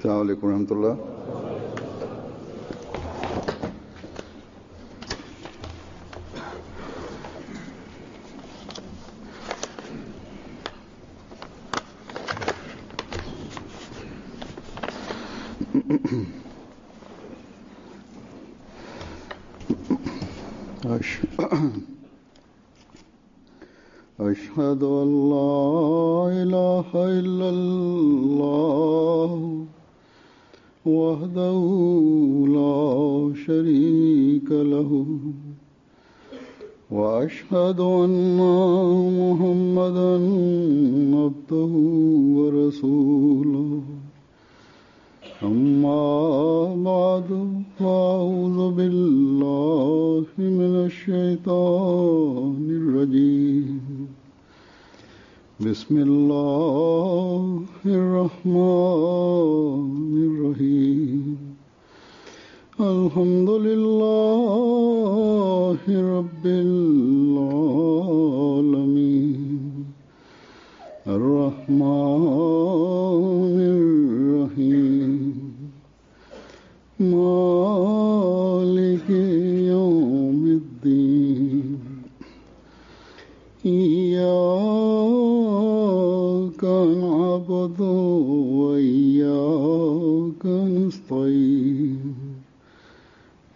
अस्सलाम वालेकुम रहमतुल्लाह। أشهد أن لا إله إلا الله وحده لا شريك له وأشهد أن محمدا عبده ورسوله أما بعد فأعوذ بالله من الشيطان الرجيم بسم الله الرحمن الرحيم الحمد لله رب العالمين الرحمن الرحيم مالك يوم الدين إياك نعبد وإياك نستعين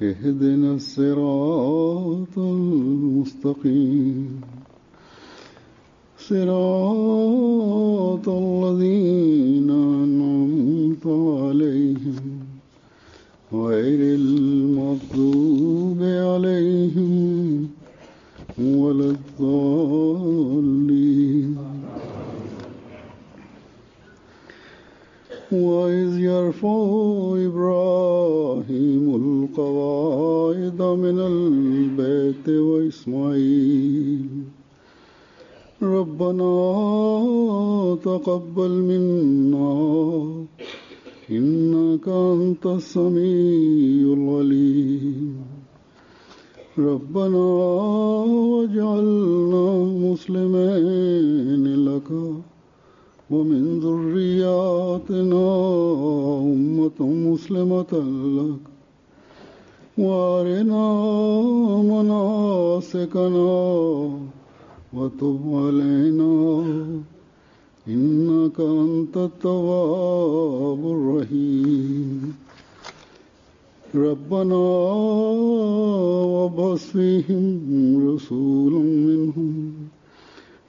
اهدنا الصراط المستقيم صراط الذين أنعمت عليهم غير المغضوب عليهم ولا الضالين وإذ يرفع إبراهيم القواعد من البيت وإسماعيل ربنا تقبل منا إنك أنت السميع العليم ربنا واجعلنا مسلمين لك ومن ذرياتنا أمة مسلمة لك وأرنا مناسكنا وتب علينا إنك أنت التواب الرحيم ربنا وابعث فيهم رسولا منهم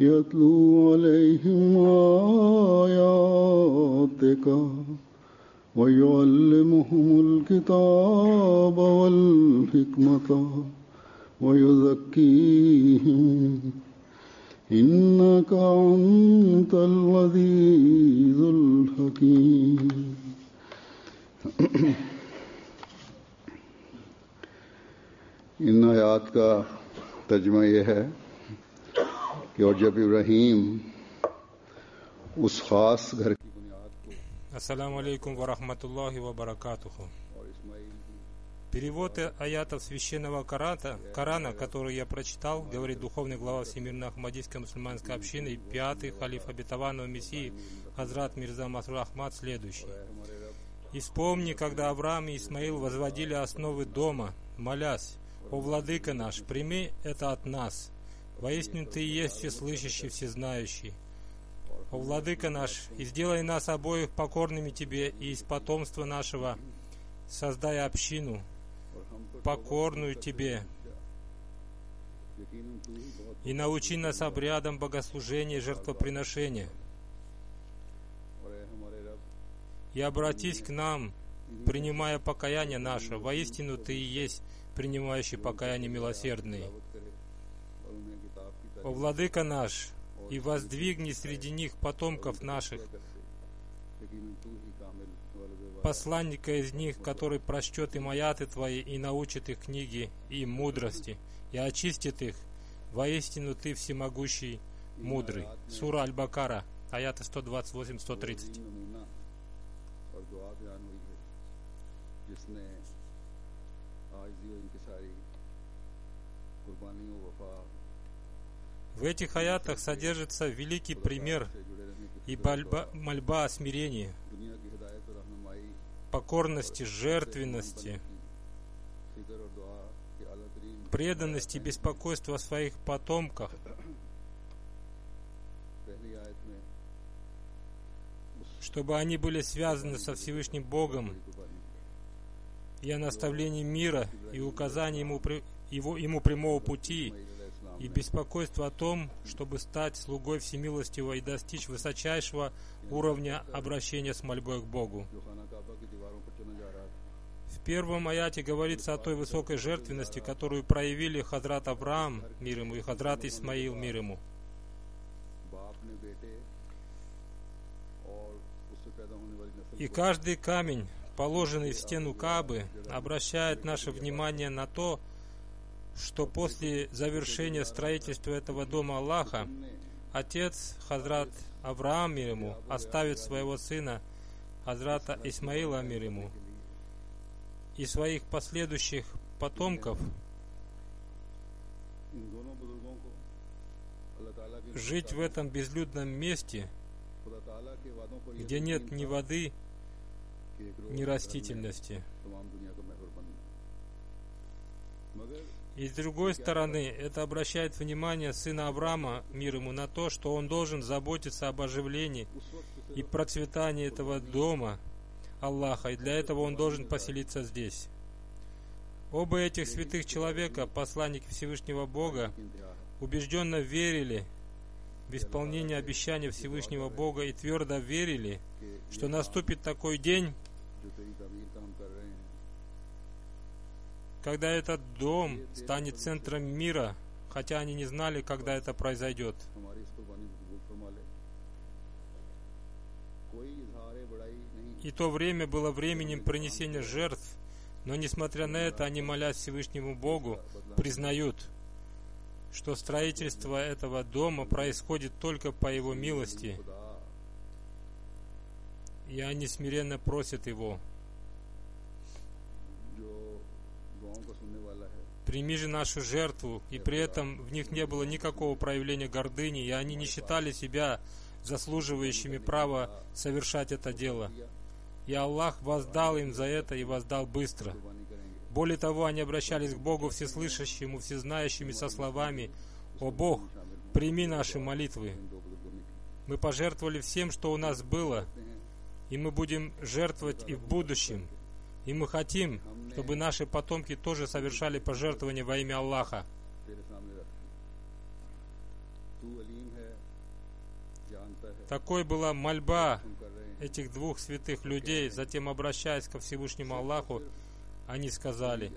يتلو عليهم آياتك ويعلمهم الكتاب والحكمة ويزكيهم إنك أنت العزيز الحكيم इन आयात का तर्जुमा यह है कि और जब इब्राहीम उस खास घर की बुनियाद को Ассаламу алейкум ва рахматуллахи ва баракатуху. Перевод аятов священного Корана, который я прочитал, говорит духовный глава Всемирной Ахмадийской мусульманской общины, пятый халиф обетованного Мессии Хазрат Мирза Масрур Ахмад, следующий. «И вспомни, когда Авраам и Исмаил возводили основы дома, молясь: «О Владыка наш, прими это от нас, воистину Ты и есть всеслышащий, всезнающий. О Владыка наш, и сделай нас обоих покорными Тебе, и из потомства нашего создай общину, покорную Тебе, и научи нас обрядам богослужения и жертвоприношения. И обратись к нам, принимая покаяние наше, воистину Ты и есть принимающий покаяние милосердный. О Владыка наш, и воздвигни среди них потомков наших, посланника из них, который прочтет им аяты Твои и научит их книги и мудрости, и очистит их. Воистину Ты всемогущий, мудрый». Сура Аль-Бакара, аяты 128-130. В этих аятах содержится великий пример и мольба о смирении. покорности, жертвенности, преданности и беспокойства о своих потомках, чтобы они были связаны со Всевышним Богом, и о наставлении мира, и указании ему прямого пути, и беспокойство о том, чтобы стать слугой Всемилостивого и достичь высочайшего уровня обращения с мольбой к Богу. В первом аяте говорится о той высокой жертвенности, которую проявили Хазрат Авраам, мир ему, и Хазрат Исмаил, мир ему. И каждый камень, положенный в стену Каабы, обращает наше внимание на то, что после завершения строительства этого дома Аллаха, отец Хазрат Авраам, мир ему, оставит своего сына Хазрата Исмаила, мир ему, и своих последующих потомков жить в этом безлюдном месте, где нет ни воды, ни растительности. И с другой стороны, это обращает внимание сына Авраама, мир ему, на то, что он должен заботиться об оживлении и процветании этого дома Аллаха, и для этого он должен поселиться здесь. Оба этих святых человека, посланники Всевышнего Бога, убежденно верили в исполнение обещания Всевышнего Бога и твердо верили, что наступит такой день, когда этот дом станет центром мира, хотя они не знали, когда это произойдет. И то время было временем принесения жертв, но несмотря на это, они, молясь Всевышнему Богу, признают, что строительство этого дома происходит только по Его милости, и они смиренно просят Его: прими же нашу жертву, и при этом в них не было никакого проявления гордыни, и они не считали себя заслуживающими права совершать это дело. И Аллах воздал им за это, и воздал быстро. Более того, они обращались к Богу Всеслышащему, Всезнающими со словами: «О Бог, прими наши молитвы. Мы пожертвовали всем, что у нас было, и мы будем жертвовать и в будущем. И мы хотим, чтобы наши потомки тоже совершали пожертвования во имя Аллаха». Такой была мольба этих двух святых людей. Затем, обращаясь ко Всевышнему Аллаху, они сказали: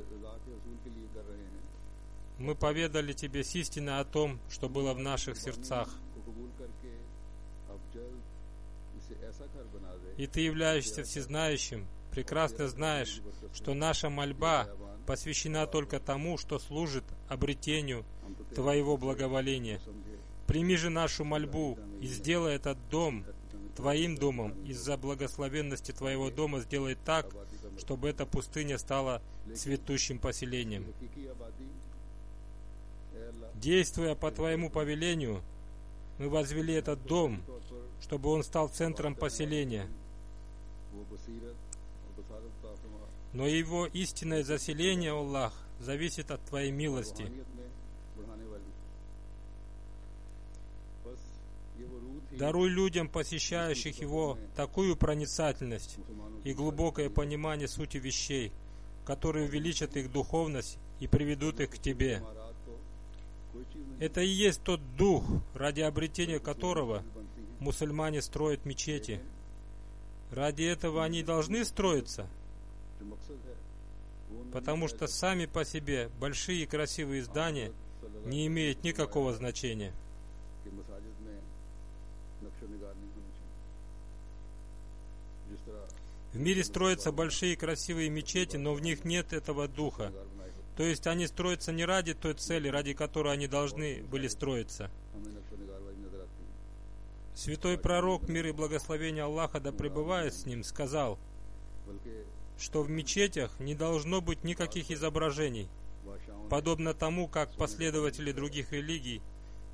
«Мы поведали тебе с истиной о том, что было в наших сердцах. И ты, являешься всезнающим, прекрасно знаешь, что наша мольба посвящена только тому, что служит обретению Твоего благоволения. Прими же нашу мольбу и сделай этот дом Твоим домом. Из-за благословенности Твоего дома сделай так, чтобы эта пустыня стала цветущим поселением. Действуя по Твоему повелению, мы возвели этот дом, чтобы он стал центром поселения. Но его истинное заселение, Аллах, зависит от Твоей милости. Даруй людям, посещающих его, такую проницательность и глубокое понимание сути вещей, которые увеличат их духовность и приведут их к Тебе. Это и есть тот дух, ради обретения которого мусульмане строят мечети. Ради этого они должны строиться, потому что сами по себе большие и красивые здания не имеют никакого значения. В мире строятся большие и красивые мечети, но в них нет этого духа. То есть они строятся не ради той цели, ради которой они должны были строиться. Святой пророк, мир и благословение Аллаха да пребывает с ним, сказал, что в мечетях не должно быть никаких изображений, подобно тому, как последователи других религий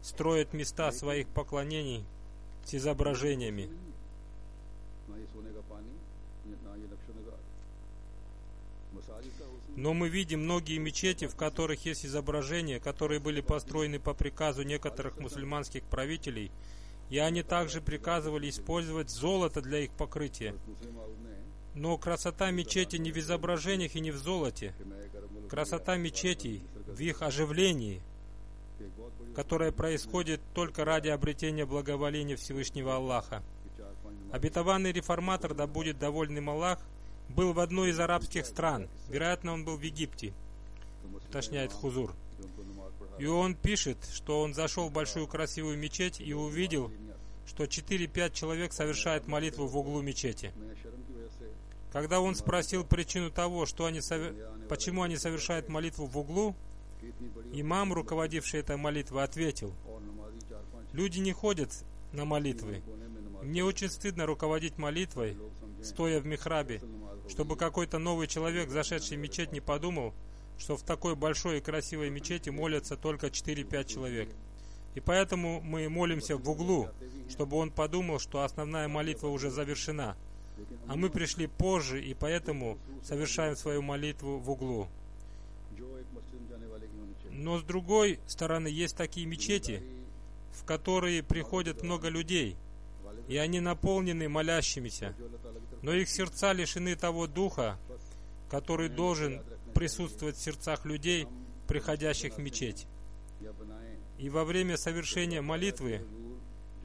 строят места своих поклонений с изображениями. Но мы видим многие мечети, в которых есть изображения, которые были построены по приказу некоторых мусульманских правителей, и они также приказывали использовать золото для их покрытия. Но красота мечети не в изображениях и не в золоте. Красота мечетей в их оживлении, которое происходит только ради обретения благоволения Всевышнего Аллаха. Обетованный реформатор, да будет доволен им Аллах, был в одной из арабских стран. Вероятно, он был в Египте, уточняет Хузур. И он пишет, что он зашел в большую красивую мечеть и увидел, что 4-5 человек совершают молитву в углу мечети. Когда он спросил причину того, почему они совершают молитву в углу, имам, руководивший этой молитвой, ответил: «Люди не ходят на молитвы. Мне очень стыдно руководить молитвой, стоя в михрабе, чтобы какой-то новый человек, зашедший в мечеть, не подумал, что в такой большой и красивой мечети молятся только 4-5 человек. И поэтому мы молимся в углу, чтобы он подумал, что основная молитва уже завершена. А мы пришли позже, и поэтому совершаем свою молитву в углу». Но с другой стороны, есть такие мечети, в которые приходят много людей, и они наполнены молящимися, но их сердца лишены того духа, который должен присутствовать в сердцах людей, приходящих в мечеть. И во время совершения молитвы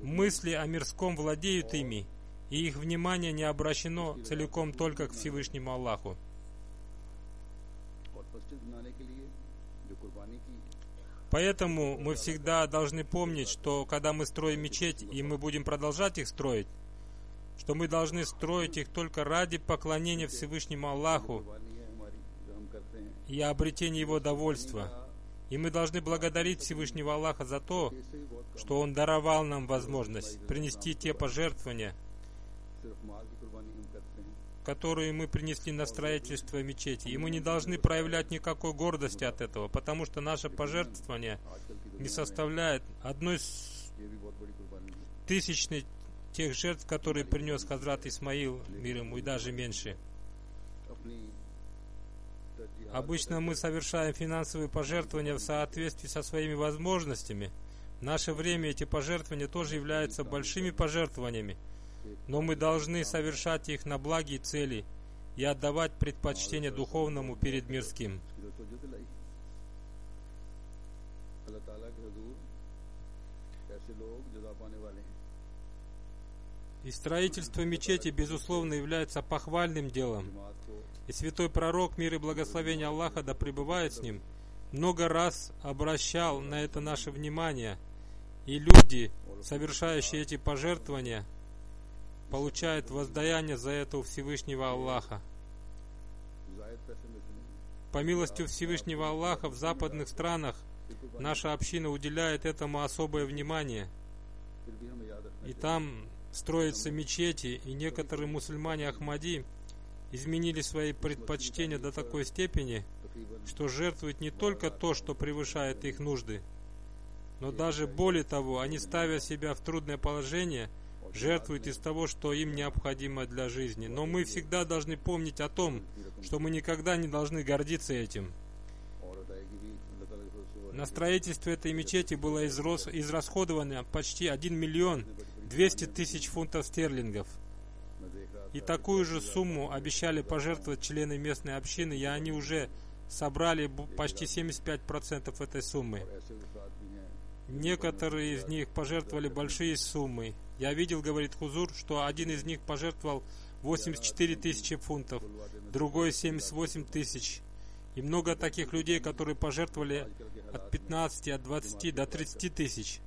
мысли о мирском владеют ими, и их внимание не обращено целиком только к Всевышнему Аллаху. Поэтому мы всегда должны помнить, что когда мы строим мечеть, и мы будем продолжать их строить, что мы должны строить их только ради поклонения Всевышнему Аллаху и обретения Его довольства. И мы должны благодарить Всевышнего Аллаха за то, что Он даровал нам возможность принести те пожертвования, которые мы принесли на строительство мечети. И мы не должны проявлять никакой гордости от этого, потому что наше пожертвование не составляет 1/1000 тех жертв, которые принес Хазрат Исмаил, мир ему, и даже меньше. Обычно мы совершаем финансовые пожертвования в соответствии со своими возможностями. В наше время эти пожертвования тоже являются большими пожертвованиями, но мы должны совершать их на благие цели и отдавать предпочтение духовному перед мирским. И строительство мечети, безусловно, является похвальным делом. И святой пророк, мир и благословение Аллаха, да пребывает с ним, много раз обращал на это наше внимание. И люди, совершающие эти пожертвования, получают воздаяние за это у Всевышнего Аллаха. По милости Всевышнего Аллаха в западных странах наша община уделяет этому особое внимание. И там строятся мечети, и некоторые мусульмане Ахмади изменили свои предпочтения до такой степени, что жертвуют не только то, что превышает их нужды, но даже более того, они, ставя себя в трудное положение, жертвуют из того, что им необходимо для жизни. Но мы всегда должны помнить о том, что мы никогда не должны гордиться этим. На строительство этой мечети было израсходовано почти 1 200 000 фунтов стерлингов. И такую же сумму обещали пожертвовать члены местной общины, и они уже собрали почти 75% этой суммы. Некоторые из них пожертвовали большие суммы. Я видел, говорит Хузур, что один из них пожертвовал 84 000 фунтов, другой 78 000. И много таких людей, которые пожертвовали от 15, от 20 до 30 тысяч.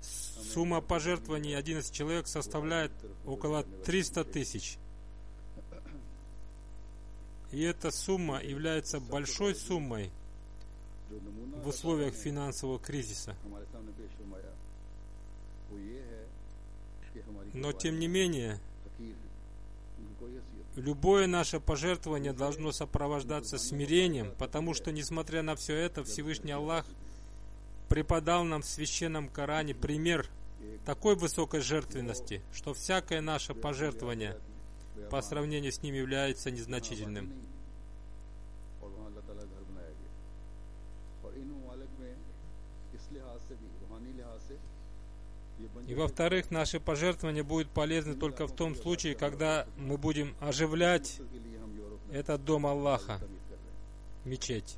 Сумма пожертвований 11 человек составляет около 300 000. И эта сумма является большой суммой в условиях финансового кризиса. Но тем не менее, любое наше пожертвование должно сопровождаться смирением, потому что, несмотря на все это, Всевышний Аллах преподал нам в Священном Коране пример такой высокой жертвенности, что всякое наше пожертвование по сравнению с ним является незначительным. И во-вторых, наши пожертвования будут полезны только в том случае, когда мы будем оживлять этот дом Аллаха, мечеть.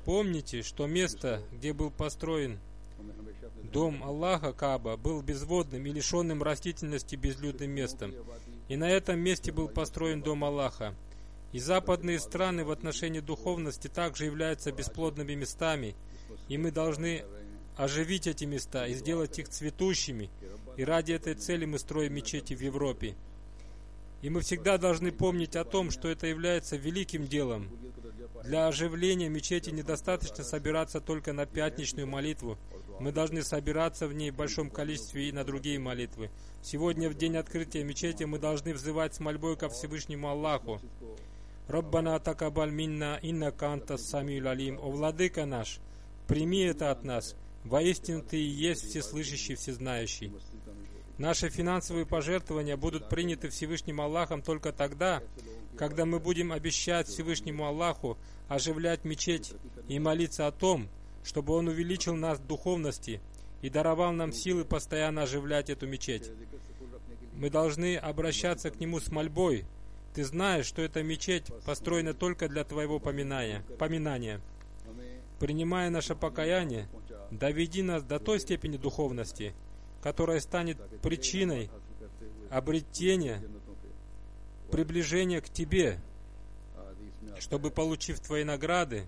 Помните, что место, где был построен дом Аллаха, Кааба, был безводным и лишенным растительности безлюдным местом. И на этом месте был построен дом Аллаха. И западные страны в отношении духовности также являются бесплодными местами, и мы должны оживить эти места и сделать их цветущими. И ради этой цели мы строим мечети в Европе. И мы всегда должны помнить о том, что это является великим делом. Для оживления мечети недостаточно собираться только на пятничную молитву. Мы должны собираться в ней в большом количестве и на другие молитвы. Сегодня, в день открытия мечети, мы должны взывать с мольбой ко Всевышнему Аллаху. «Раббана такабаль минна иннака анта самиуль алим». О Владыка наш, прими это от нас. Воистину Ты и есть всеслышащий, всезнающий. Наши финансовые пожертвования будут приняты Всевышним Аллахом только тогда, когда мы будем обещать Всевышнему Аллаху оживлять мечеть и молиться о том, чтобы Он увеличил нас в духовности и даровал нам силы постоянно оживлять эту мечеть. Мы должны обращаться к Нему с мольбой. Ты знаешь, что эта мечеть построена только для Твоего поминания. Принимая наше покаяние, доведи нас до той степени духовности, которая станет причиной обретения, приближения к Тебе, чтобы, получив Твои награды,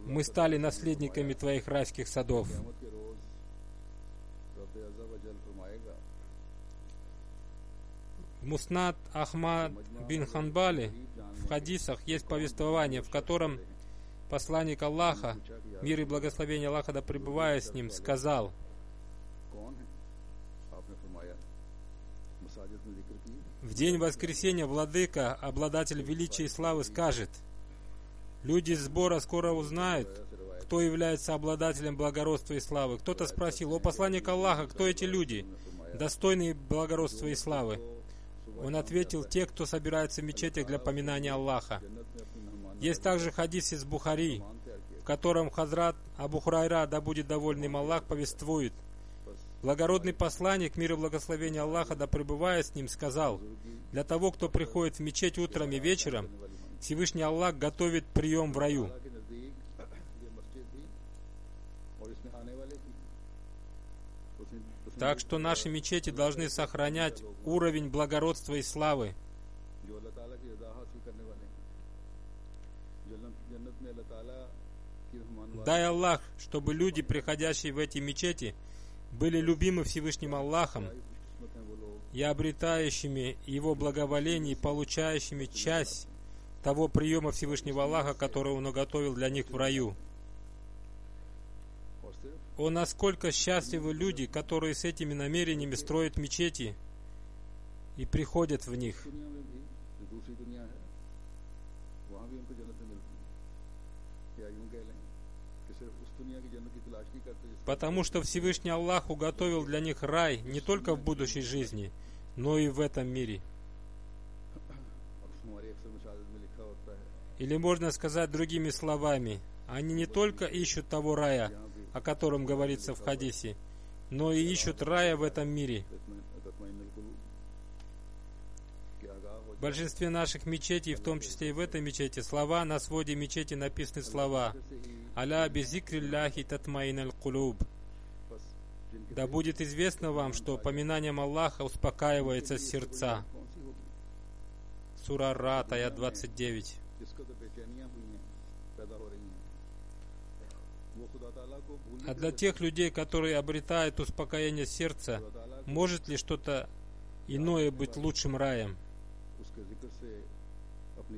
мы стали наследниками Твоих райских садов. В Муснад Ахмад бин Ханбали в хадисах есть повествование, в котором посланник Аллаха, мир и благословение Аллаха да пребывая с ним, сказал: в день воскресения Владыка, обладатель величия и славы, скажет: люди из сбора скоро узнают, кто является обладателем благородства и славы. Кто-то спросил: о посланник Аллаха, кто эти люди, достойные благородства и славы? Он ответил: те, кто собирается в мечетях для поминания Аллаха. Есть также хадис из Бухари, в котором Хазрат Абу Хурайра, да будет доволен им Аллах, повествует: благородный посланник, мир и благословение Аллаха да пребывая с ним, сказал: для того, кто приходит в мечеть утром и вечером, Всевышний Аллах готовит прием в раю. Так что наши мечети должны сохранять уровень благородства и славы. Дай Аллах, чтобы люди, приходящие в эти мечети, были любимы Всевышним Аллахом и обретающими Его благоволение и получающими часть того приема Всевышнего Аллаха, который Он уготовил для них в раю. О, насколько счастливы люди, которые с этими намерениями строят мечети и приходят в них. Потому что Всевышний Аллах уготовил для них рай не только в будущей жизни, но и в этом мире. Или можно сказать другими словами: они не только ищут того рая, о котором говорится в хадисе, но и ищут рая в этом мире. В большинстве наших мечетей, в том числе и в этой мечети, слова на своде мечети написаны слова: «Аля бизикрилляхи татмаинал кулуб». Да будет известно вам, что поминанием Аллаха успокаивается сердца. Сура Рад, аят 29. А для тех людей, которые обретают успокоение сердца, может ли что-то иное быть лучшим раем?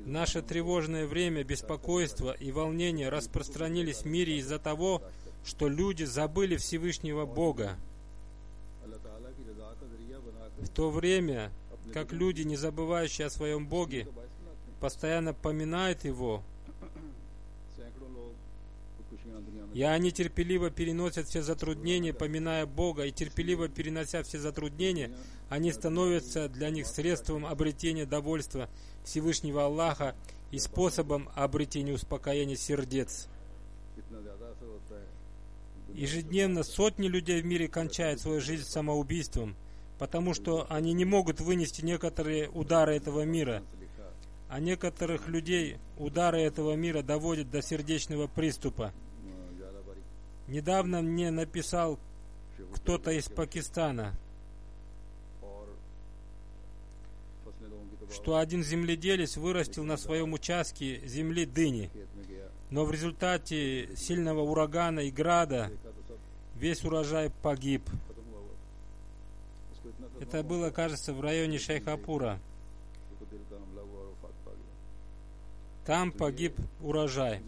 Наше тревожное время, беспокойство и волнение распространились в мире из-за того, что люди забыли Всевышнего Бога. В то время, как люди, не забывающие о своем Боге, постоянно поминают Его, И они терпеливо переносят все затруднения, поминая Бога, и терпеливо перенося все затруднения, они становятся для них средством обретения довольства Всевышнего Аллаха и способом обретения успокоения сердец. Ежедневно сотни людей в мире кончают свою жизнь самоубийством, потому что они не могут вынести некоторые удары этого мира. А некоторых людей удары этого мира доводят до сердечного приступа. Недавно мне написал кто-то из Пакистана, что один земледелец вырастил на своем участке земли дыни, но в результате сильного урагана и града весь урожай погиб. Это было, кажется, в районе Шейхапура. Там погиб урожай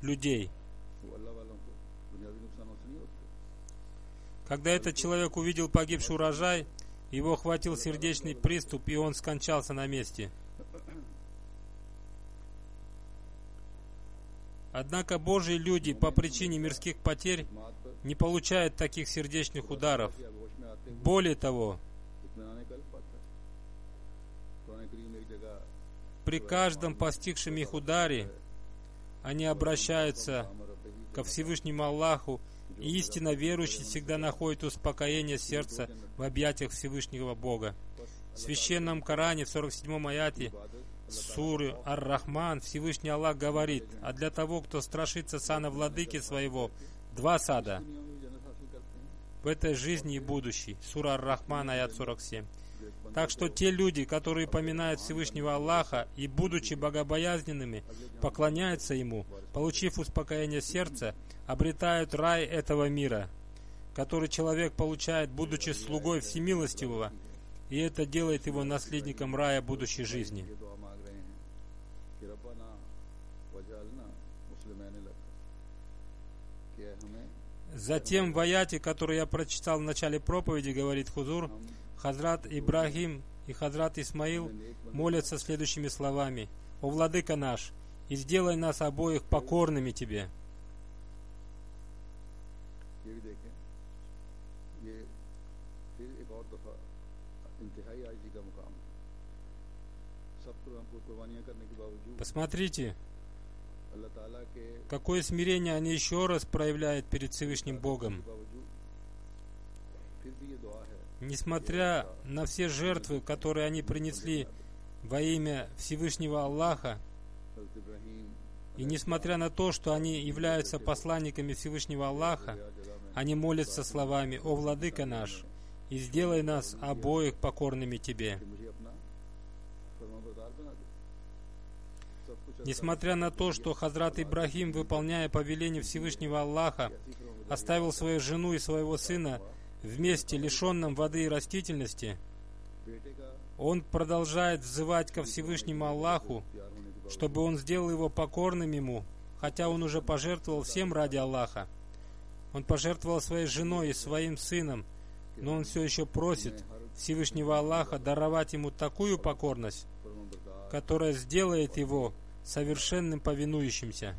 людей. Когда этот человек увидел погибший урожай, его охватил сердечный приступ, и он скончался на месте. Однако Божьи люди по причине мирских потерь не получают таких сердечных ударов. Более того, при каждом постигшем их ударе они обращаются ко Всевышнему Аллаху, и истинно верующий всегда находит успокоение сердца в объятиях Всевышнего Бога. В Священном Коране, в 47-м аяте суры Ар-Рахман, Всевышний Аллах говорит: «А для того, кто страшится сана владыки своего, два сада в этой жизни и будущей». Сура Ар-Рахман, аят 47. Так что те люди, которые поминают Всевышнего Аллаха и, будучи богобоязненными, поклоняются Ему, получив успокоение сердца, обретают рай этого мира, который человек получает, будучи слугой Всемилостивого, и это делает его наследником рая будущей жизни. Затем в аяте, который я прочитал в начале проповеди, говорит Хузур, Хазрат Ибрахим и Хазрат Исмаил молятся следующими словами: «О Владыка наш, и сделай нас обоих покорными Тебе». Посмотрите, какое смирение они еще раз проявляют перед Всевышним Богом. Несмотря на все жертвы, которые они принесли во имя Всевышнего Аллаха, и несмотря на то, что они являются посланниками Всевышнего Аллаха, они молятся словами: «О Владыка наш, и сделай нас обоих покорными Тебе». Несмотря на то, что Хазрат Ибрахим, выполняя повеление Всевышнего Аллаха, оставил свою жену и своего сына в месте, лишенном воды и растительности, он продолжает взывать ко Всевышнему Аллаху, чтобы он сделал его покорным ему, хотя он уже пожертвовал всем ради Аллаха. Он пожертвовал своей женой и своим сыном, но он все еще просит Всевышнего Аллаха даровать ему такую покорность, которая сделает его совершенным повинующимся.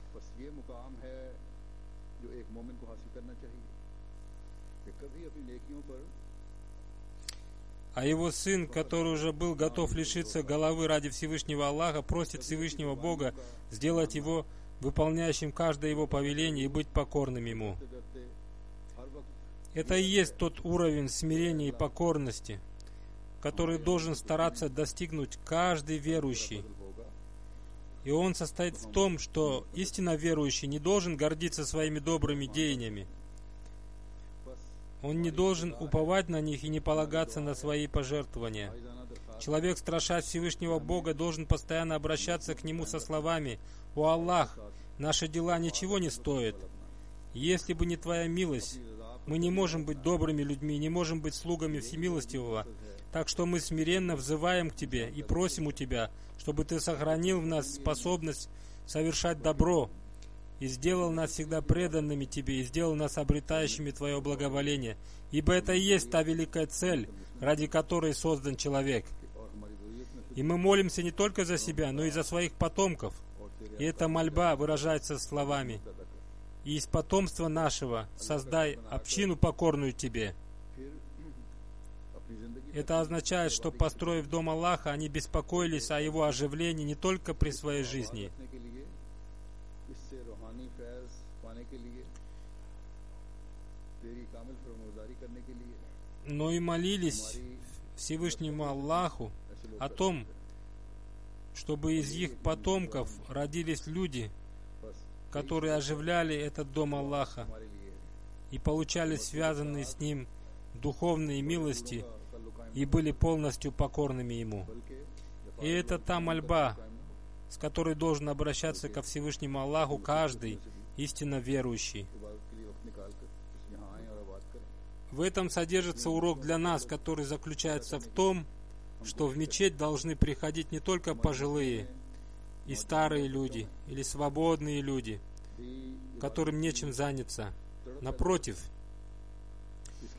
А его сын, который уже был готов лишиться головы ради Всевышнего Аллаха, просит Всевышнего Бога сделать его выполняющим каждое его повеление и быть покорным ему. Это и есть тот уровень смирения и покорности, который должен стараться достигнуть каждый верующий. И он состоит в том, что истинно верующий не должен гордиться своими добрыми деяниями. Он не должен уповать на них и не полагаться на свои пожертвования. Человек, страшась Всевышнего Бога, должен постоянно обращаться к Нему со словами: «О Аллах, наши дела ничего не стоят. Если бы не Твоя милость, мы не можем быть добрыми людьми, не можем быть слугами Всемилостивого. Так что мы смиренно взываем к Тебе и просим у Тебя, чтобы Ты сохранил в нас способность совершать добро и сделал нас всегда преданными Тебе, и сделал нас обретающими Твое благоволение. Ибо это и есть та великая цель, ради которой создан человек. И мы молимся не только за себя, но и за своих потомков. И эта мольба выражается словами: и из потомства нашего создай общину, покорную Тебе. Это означает, что, построив дом Аллаха, они беспокоились о его оживлении не только при своей жизни, но и молились Всевышнему Аллаху о том, чтобы из их потомков родились люди, которые оживляли этот дом Аллаха и получали связанные с ним духовные милости и были полностью покорными Ему. И это та мольба, с которой должен обращаться ко Всевышнему Аллаху каждый истинно верующий. В этом содержится урок для нас, который заключается в том, что в мечеть должны приходить не только пожилые и старые люди, или свободные люди, которым нечем заняться. Напротив,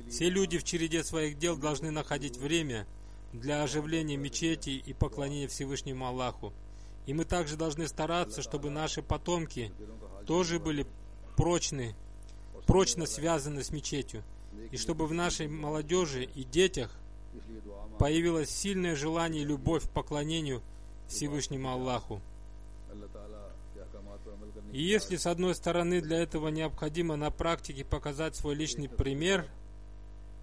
все люди в череде своих дел должны находить время для оживления мечети и поклонения Всевышнему Аллаху. И мы также должны стараться, чтобы наши потомки тоже были прочно связаны с мечетью, и чтобы в нашей молодежи и детях появилось сильное желание и любовь к поклонению Всевышнему Аллаху. И если с одной стороны для этого необходимо на практике показать свой личный пример,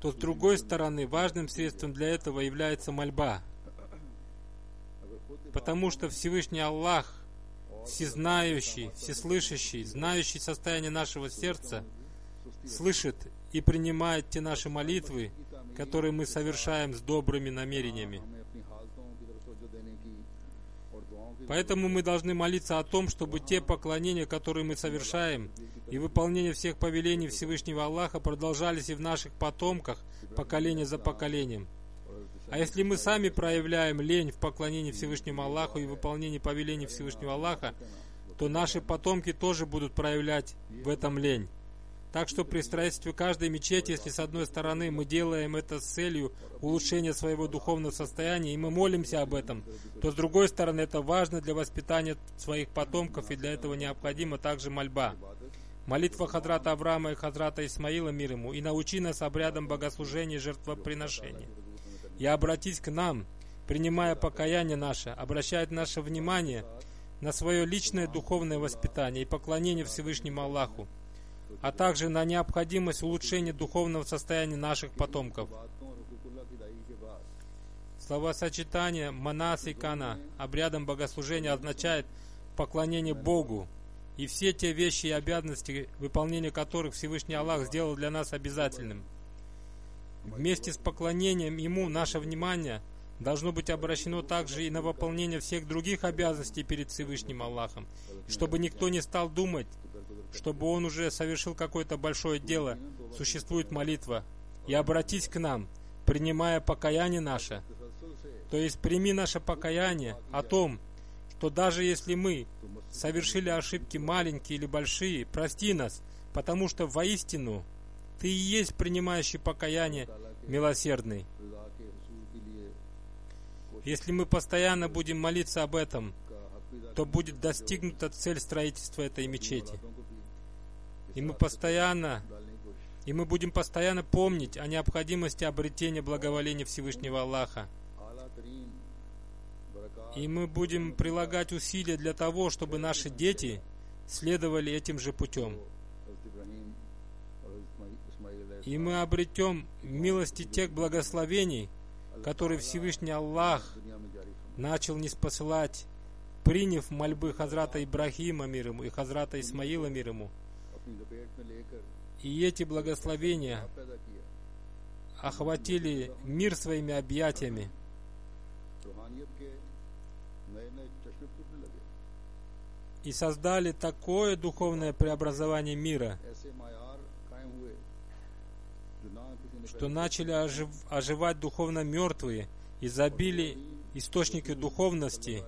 то с другой стороны важным средством для этого является мольба. Потому что Всевышний Аллах, всезнающий, всеслышащий, знающий состояние нашего сердца, слышит и принимает те наши молитвы, которые мы совершаем с добрыми намерениями. Поэтому мы должны молиться о том, чтобы те поклонения, которые мы совершаем, и выполнение всех повелений Всевышнего Аллаха продолжались и в наших потомках, поколение за поколением. А если мы сами проявляем лень в поклонении Всевышнему Аллаху и выполнении повелений Всевышнего Аллаха, то наши потомки тоже будут проявлять в этом лень. Так что при строительстве каждой мечети, если с одной стороны мы делаем это с целью улучшения своего духовного состояния, и мы молимся об этом, то с другой стороны это важно для воспитания своих потомков, и для этого необходима также мольба. Молитва Хазрата Авраама и Хазрата Исмаила, мир ему, и научи нас обрядам богослужения и жертвоприношения. И обратись к нам, принимая покаяние наше, обращает наше внимание на свое личное духовное воспитание и поклонение Всевышнему Аллаху, а также на необходимость улучшения духовного состояния наших потомков. Словосочетание «манас» и «кана» обрядом богослужения означает поклонение Богу и все те вещи и обязанности, выполнение которых Всевышний Аллах сделал для нас обязательным. Вместе с поклонением Ему наше внимание должно быть обращено также и на выполнение всех других обязанностей перед Всевышним Аллахом, чтобы никто не стал думать, чтобы он уже совершил какое-то большое дело. Существует молитва: «И обратись к нам, принимая покаяние наше». То есть прими наше покаяние о том, что даже если мы совершили ошибки маленькие или большие, прости нас, потому что воистину Ты и есть принимающий покаяние милосердный. Если мы постоянно будем молиться об этом, то будет достигнута цель строительства этой мечети. И мы будем постоянно помнить о необходимости обретения благоволения Всевышнего Аллаха. И мы будем прилагать усилия для того, чтобы наши дети следовали этим же путем. И мы обретем милости тех благословений, которые Всевышний Аллах начал ниспосылать, приняв мольбы Хазрата Ибрахима, мир ему, и Хазрата Исмаила, мир ему. И эти благословения охватили мир своими объятиями. И создали такое духовное преобразование мира, что начали оживать духовно мертвые, и забили источники духовности,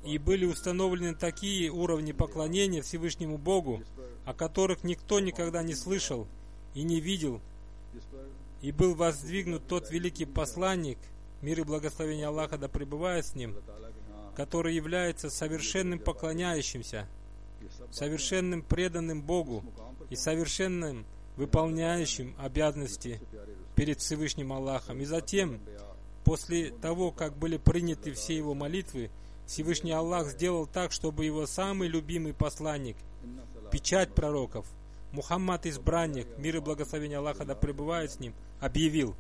и были установлены такие уровни поклонения Всевышнему Богу, о которых никто никогда не слышал и не видел, и был воздвигнут тот великий посланник, мир и благословение Аллаха да пребывает с ним, который является совершенным поклоняющимся, совершенным преданным Богу и совершенным выполняющим обязанности перед Всевышним Аллахом. И затем, после того, как были приняты все его молитвы, Всевышний Аллах сделал так, чтобы его самый любимый посланник, печать пророков, Мухаммад избранник, мир и благословение Аллаха да пребывает с ним, объявил: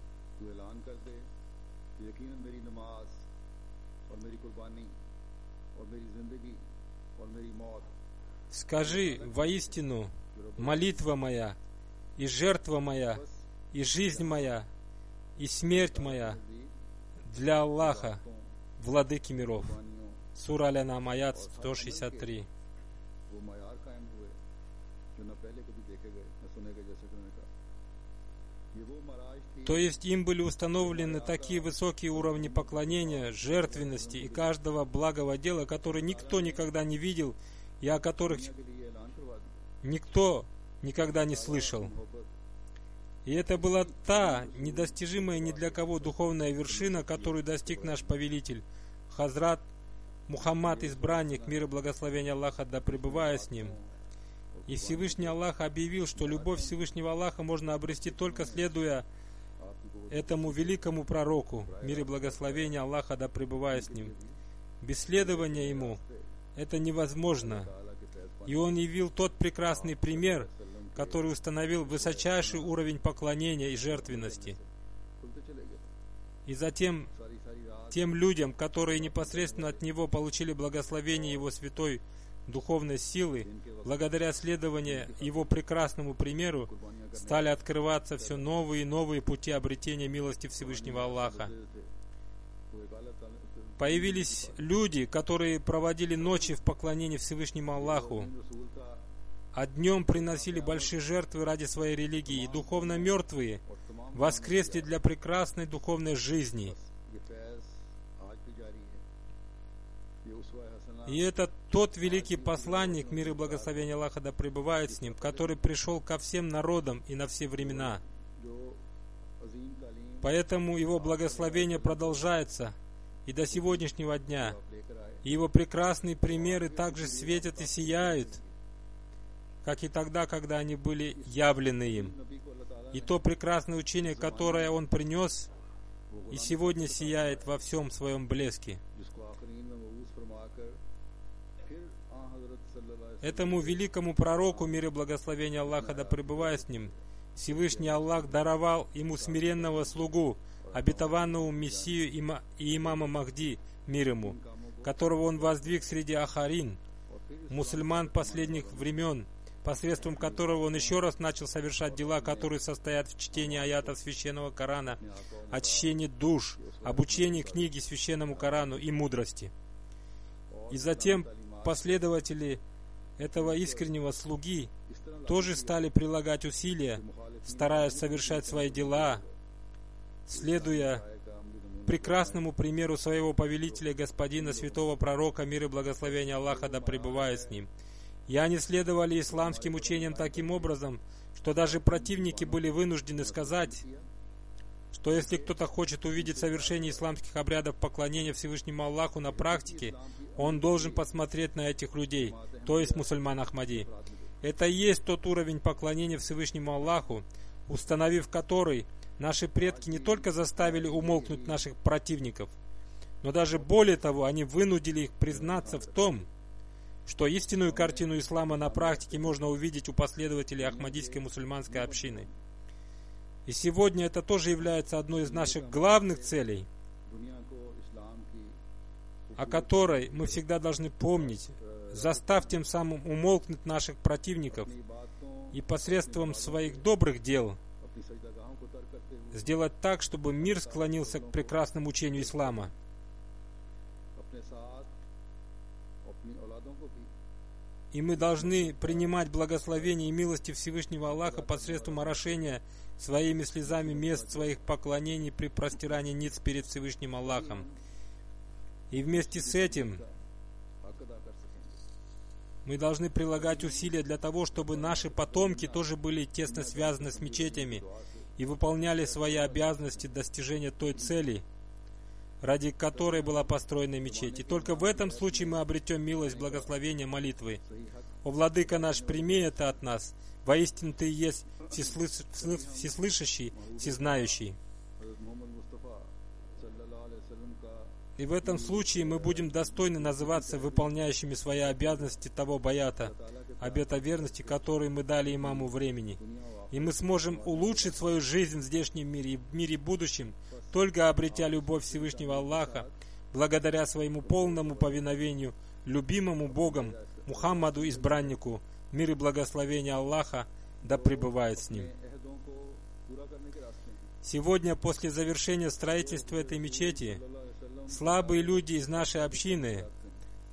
«Скажи, воистину, молитва моя, и жертва моя, и жизнь моя, и смерть моя для Аллаха, Владыки миров». Сура Аль-Ан'ам, аят 163. То есть им были установлены такие высокие уровни поклонения, жертвенности и каждого благого дела, которые никто никогда не видел и о которых никто никогда не слышал. И это была та недостижимая ни для кого духовная вершина, которую достиг наш повелитель, Хазрат Мухаммад избранник, мир и благословение Аллаха да пребывает с ним. И Всевышний Аллах объявил, что любовь Всевышнего Аллаха можно обрести только следуя этому великому пророку, мир и благословение Аллаха да пребывает с ним. Без следования ему это невозможно. И он явил тот прекрасный пример, который установил высочайший уровень поклонения и жертвенности. И затем тем людям, которые непосредственно от него получили благословение его святой духовной силы, благодаря следованию его прекрасному примеру, стали открываться все новые и новые пути обретения милости Всевышнего Аллаха. Появились люди, которые проводили ночи в поклонении Всевышнему Аллаху, а днем приносили большие жертвы ради своей религии, и духовно мертвые воскресли для прекрасной духовной жизни. И это тот великий посланник, мир и благословение Аллаха да пребывает с ним, который пришел ко всем народам и на все времена. Поэтому его благословение продолжается и до сегодняшнего дня. И его прекрасные примеры также светят и сияют, как и тогда, когда они были явлены им. И то прекрасное учение, которое он принес, и сегодня сияет во всем своем блеске. Этому великому пророку, мир и благословение Аллаха да пребывает с ним, Всевышний Аллах даровал ему смиренного слугу, обетованного Мессию и имама Махди, мир ему, которого он воздвиг среди ахарин, мусульман последних времен, посредством которого он еще раз начал совершать дела, которые состоят в чтении аятов Священного Корана, очищении душ, обучении книги Священному Корану и мудрости. И затем последователи этого искреннего слуги тоже стали прилагать усилия, стараясь совершать свои дела, следуя прекрасному примеру своего повелителя, господина, святого пророка, мир и благословение Аллаха да пребывает с ним. И они следовали исламским учениям таким образом, что даже противники были вынуждены сказать, что если кто-то хочет увидеть совершение исламских обрядов поклонения Всевышнему Аллаху на практике, он должен посмотреть на этих людей, то есть мусульман Ахмади. Это и есть тот уровень поклонения Всевышнему Аллаху, установив который, наши предки не только заставили умолкнуть наших противников, но даже более того, они вынудили их признаться в том, что истинную картину ислама на практике можно увидеть у последователей Ахмадийской мусульманской общины. И сегодня это тоже является одной из наших главных целей, о которой мы всегда должны помнить, застав тем самым умолкнуть наших противников и посредством своих добрых дел сделать так, чтобы мир склонился к прекрасному учению ислама. И мы должны принимать благословение и милости Всевышнего Аллаха посредством орошения своими слезами мест своих поклонений при простирании ниц перед Всевышним Аллахом. И вместе с этим мы должны прилагать усилия для того, чтобы наши потомки тоже были тесно связаны с мечетями и выполняли свои обязанности достижения той цели, ради которой была построена мечеть. И только в этом случае мы обретем милость благословения молитвы. О, Владыка наш, прими это от нас. Воистину Ты есть всеслышащий, всезнающий. И в этом случае мы будем достойны называться выполняющими свои обязанности того баята, обета верности, который мы дали имаму времени. И мы сможем улучшить свою жизнь в здешнем мире и в мире будущем, только обретя любовь Всевышнего Аллаха, благодаря своему полному повиновению любимому Богом Мухаммаду избраннику, мир и благословение Аллаха да пребывает с ним. Сегодня, после завершения строительства этой мечети, слабые люди из нашей общины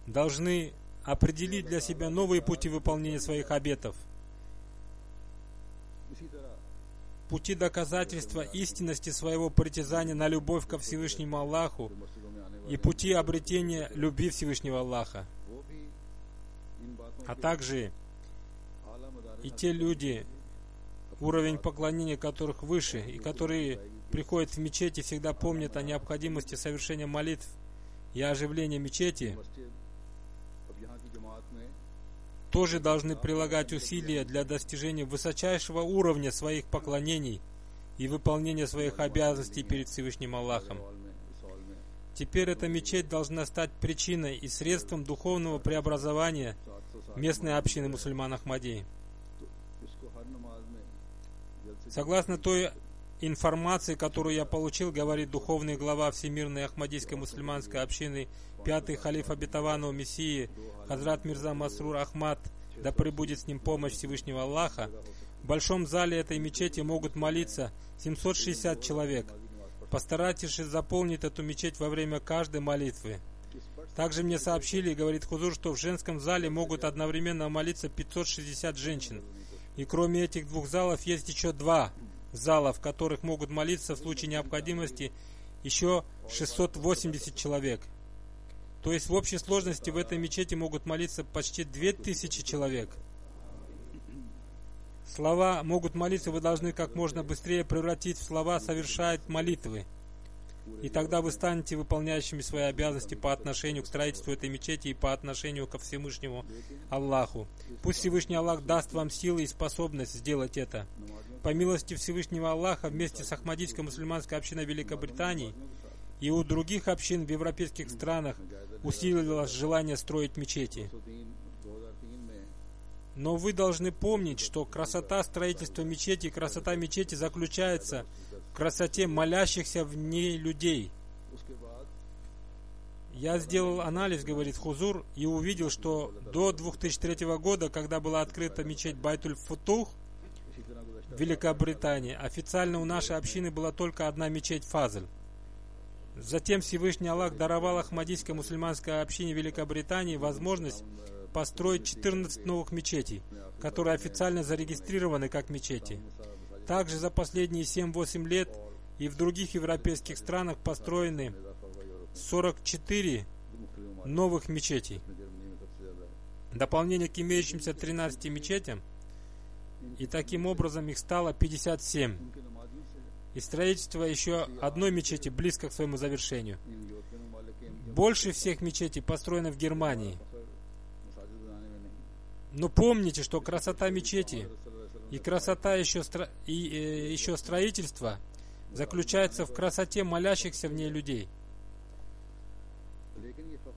должны определить для себя новые пути выполнения своих обетов, пути доказательства истинности своего притязания на любовь ко Всевышнему Аллаху и пути обретения любви Всевышнего Аллаха. А также и те люди, уровень поклонения которых выше, и которые приходят в мечеть и всегда помнят о необходимости совершения молитв и оживления мечети, тоже должны прилагать усилия для достижения высочайшего уровня своих поклонений и выполнения своих обязанностей перед Всевышним Аллахом. Теперь эта мечеть должна стать причиной и средством духовного преобразования местной общины мусульман Ахмадии. Согласно той информации, которую я получил, говорит духовный глава Всемирной Ахмадийской мусульманской общины, пятый халиф обетованного Мессии, Хазрат Мирза Масрур Ахмад, да пребудет с ним помощь Всевышнего Аллаха, в большом зале этой мечети могут молиться 760 человек. Постарайтесь заполнить эту мечеть во время каждой молитвы. Также мне сообщили, говорит Хузур, что в женском зале могут одновременно молиться 560 женщин. И кроме этих двух залов есть еще два зала, в которых могут молиться в случае необходимости еще 680 человек. То есть в общей сложности в этой мечети могут молиться почти 2000 человек. Слова «могут молиться» вы должны как можно быстрее превратить в слова «совершает молитвы». И тогда вы станете выполняющими свои обязанности по отношению к строительству этой мечети и по отношению ко Всевышнему Аллаху. Пусть Всевышний Аллах даст вам силы и способность сделать это. По милости Всевышнего Аллаха, вместе с Ахмадийской мусульманской общиной Великобритании и у других общин в европейских странах усилилось желание строить мечети. Но вы должны помнить, что красота строительства мечети и красота мечети заключается в красоте молящихся в ней людей. Я сделал анализ, говорит Хузур, и увидел, что до 2003 года, когда была открыта мечеть Байтуль-Футух в Великобритании, официально у нашей общины была только одна мечеть Фазль. Затем Всевышний Аллах даровал Ахмадийской мусульманской общине Великобритании возможность построить 14 новых мечетей, которые официально зарегистрированы как мечети. Также за последние 7-8 лет и в других европейских странах построены 44 новых мечетей. Дополнение к имеющимся 13 мечетям, и таким образом их стало 57. И строительство еще одной мечети близко к своему завершению. Больше всех мечетей построено в Германии. Но помните, что красота мечети и красота еще строительства заключается в красоте молящихся в ней людей.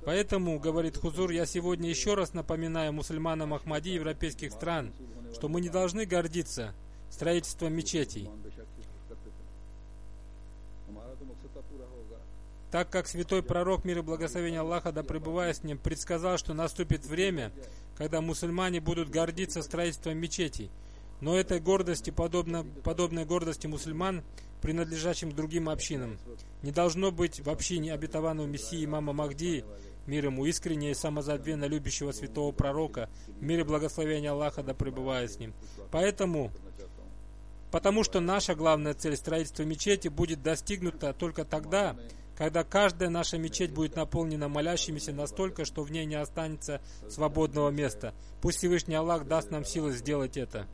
Поэтому, говорит Хузур, я сегодня еще раз напоминаю мусульманам Ахмади европейских стран, что мы не должны гордиться строительством мечетей, так как святой пророк, мир и благословение Аллаха да пребывая с ним, предсказал, что наступит время, когда мусульмане будут гордиться строительством мечетей. Но этой гордости, подобной гордости мусульман, принадлежащим другим общинам, не должно быть в общине обетованного Мессии имама Махди, мир ему, искренне и самозабвенно любящего святого пророка, мир и благословение Аллаха да пребывает с ним. Потому что наша главная цель строительства мечети будет достигнута только тогда, когда каждая наша мечеть будет наполнена молящимися настолько, что в ней не останется свободного места. Пусть Всевышний Аллах даст нам силы сделать это.